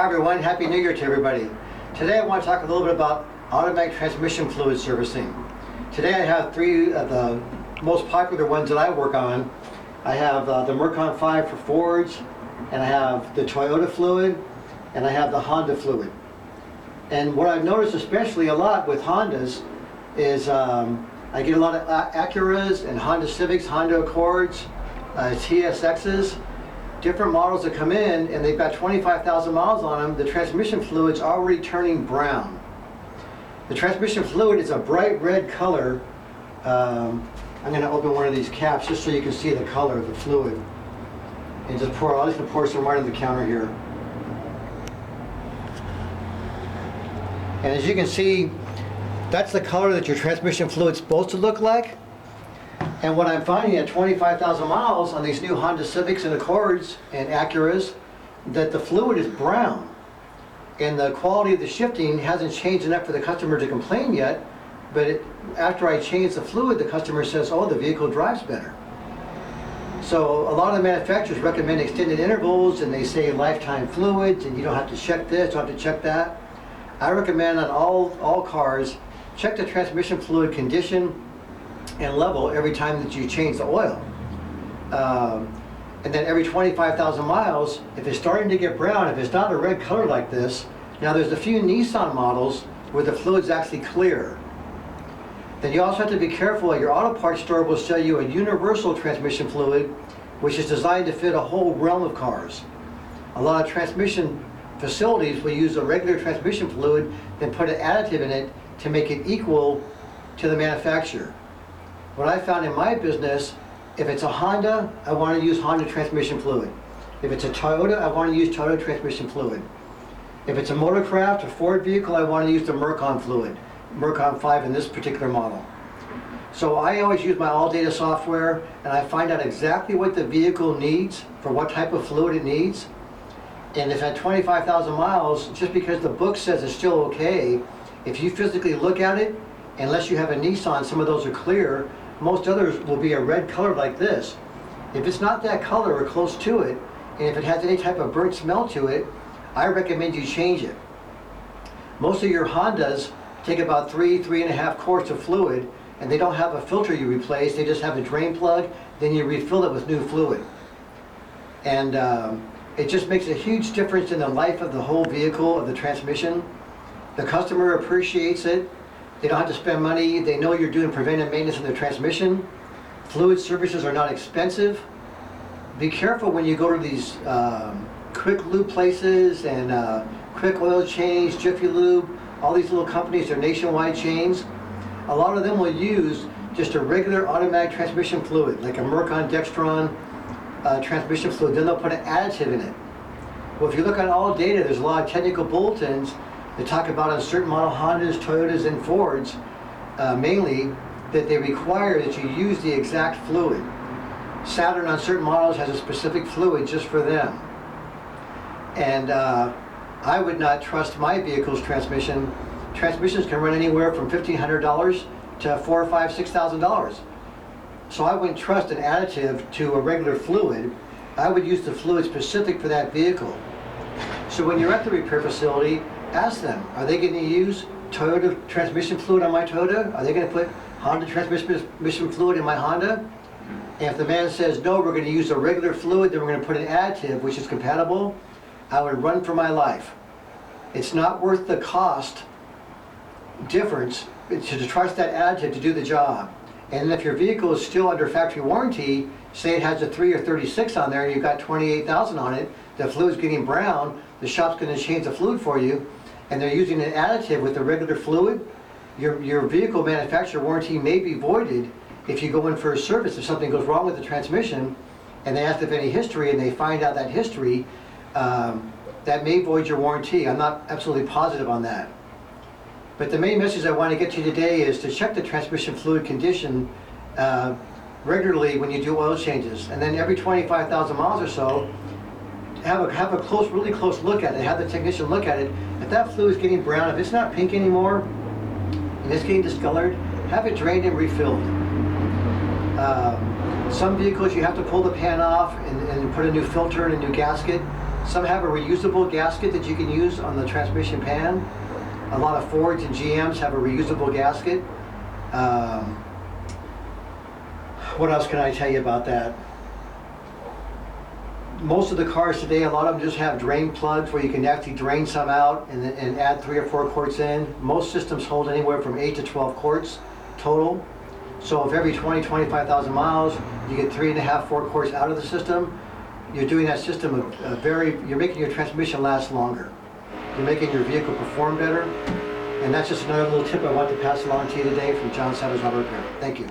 Hi everyone, Happy New Year to everybody. Today I want to talk a little bit about automatic transmission fluid servicing. Today I have three of the most popular ones that I work on. I have the Mercon 5 for Fords, and I have the Toyota fluid, and I have the Honda fluid. And what I've noticed especially a lot with Hondas is I get a lot of Acuras and Honda Civics, Honda Accords, TSXs, different models that come in and they've got 25,000 miles on them. The transmission fluid's already turning brown. The transmission fluid is a bright red color. I'm going to open one of these caps just so you can see the color of the fluid. And just pour, I'm just going to pour some right on the counter here. And as you can see, that's the color that your transmission fluid's supposed to look like. And what I'm finding at 25,000 miles on these new Honda Civics and Accords and Acuras, that the fluid is brown. And the quality of the shifting hasn't changed enough for the customer to complain yet, but after I change the fluid, the customer says, oh, the vehicle drives better. So a lot of the manufacturers recommend extended intervals, and they say lifetime fluids, and you don't have to check this, don't have to check that. I recommend on all cars, check the transmission fluid condition and level every time that you change the oil. And then every 25,000 miles, if it's starting to get brown, if it's not a red color like this, now there's a few Nissan models where the fluid's actually clear. Then you also have to be careful. Your auto parts store will sell you a universal transmission fluid, which is designed to fit a whole realm of cars. A lot of transmission facilities will use a regular transmission fluid, then put an additive in it to make it equal to the manufacturer. What I found in my business, if it's a Honda, I want to use Honda transmission fluid. If it's a Toyota, I want to use Toyota transmission fluid. If it's a Motorcraft or Ford vehicle, I want to use the Mercon fluid, Mercon 5 in this particular model. So I always use my AllData software, and I find out exactly what the vehicle needs for what type of fluid it needs. And if at 25,000 miles, just because the book says it's still okay, if you physically look at it, unless you have a Nissan, some of those are clear, most others will be a red color like this. If it's not that color or close to it, and if it has any type of burnt smell to it, I recommend you change it. Most of your Hondas take about 3.5 quarts of fluid, and they don't have a filter you replace, they just have a drain plug, then you refill it with new fluid. And it just makes a huge difference in the life of the whole vehicle, of the transmission. The customer appreciates it. They don't have to spend money. They know you're doing preventive maintenance of their transmission. Fluid services are not expensive. Be careful when you go to these quick lube places and quick oil change, Jiffy Lube, all these little companies, they're nationwide chains. A lot of them will use just a regular automatic transmission fluid, like a Mercon Dextron transmission fluid. Then they'll put an additive in it. Well, if you look on AllData, there's a lot of technical bulletins that talk about on certain model Hondas, Toyotas, and Fords, mainly, that they require that you use the exact fluid. Sadler on certain models has a specific fluid just for them. And I would not trust my vehicle's transmission. Transmissions can run anywhere from $1,500 to $4,000 or $5,000, $6,000. So I wouldn't trust an additive to a regular fluid. I would use the fluid specific for that vehicle. So when you're at the repair facility, ask them, are they going to use Toyota transmission fluid on my Toyota? Are they going to put Honda transmission fluid in my Honda? And if the man says, no, we're going to use a regular fluid, then we're going to put an additive which is compatible, I would run for my life. It's not worth the cost difference to trust that additive to do the job. And if your vehicle is still under factory warranty, say it has a 3 or 36 on there and you've got 28,000 on it, the fluid's getting brown, the shop's going to change the fluid for you, and they're using an additive with the regular fluid, your vehicle manufacturer warranty may be voided if you go in for a service. If something goes wrong with the transmission and they ask if any history and they find out that history, that may void your warranty. I'm not absolutely positive on that. But the main message I want to get to today is to check the transmission fluid condition regularly when you do oil changes. And then every 25,000 miles or so, have a really close look at it. Have the technician look at it. If that fluid is getting brown, if it's not pink anymore, and it's getting discolored, have it drained and refilled. Some vehicles you have to pull the pan off and put a new filter and a new gasket. Some have a reusable gasket that you can use on the transmission pan. A lot of Fords and GMs have a reusable gasket. What else can I tell you about that? Most of the cars today, a lot of them just have drain plugs where you can actually drain some out and add 3 or 4 quarts in. Most systems hold anywhere from 8 to 12 quarts total. So if every 20, 25,000 miles, you get 3.5, 4 quarts out of the system, you're doing that system you're making your transmission last longer. You're making your vehicle perform better. And that's just another little tip I want to pass along to you today from John Sadler's Auto Repair. Thank you.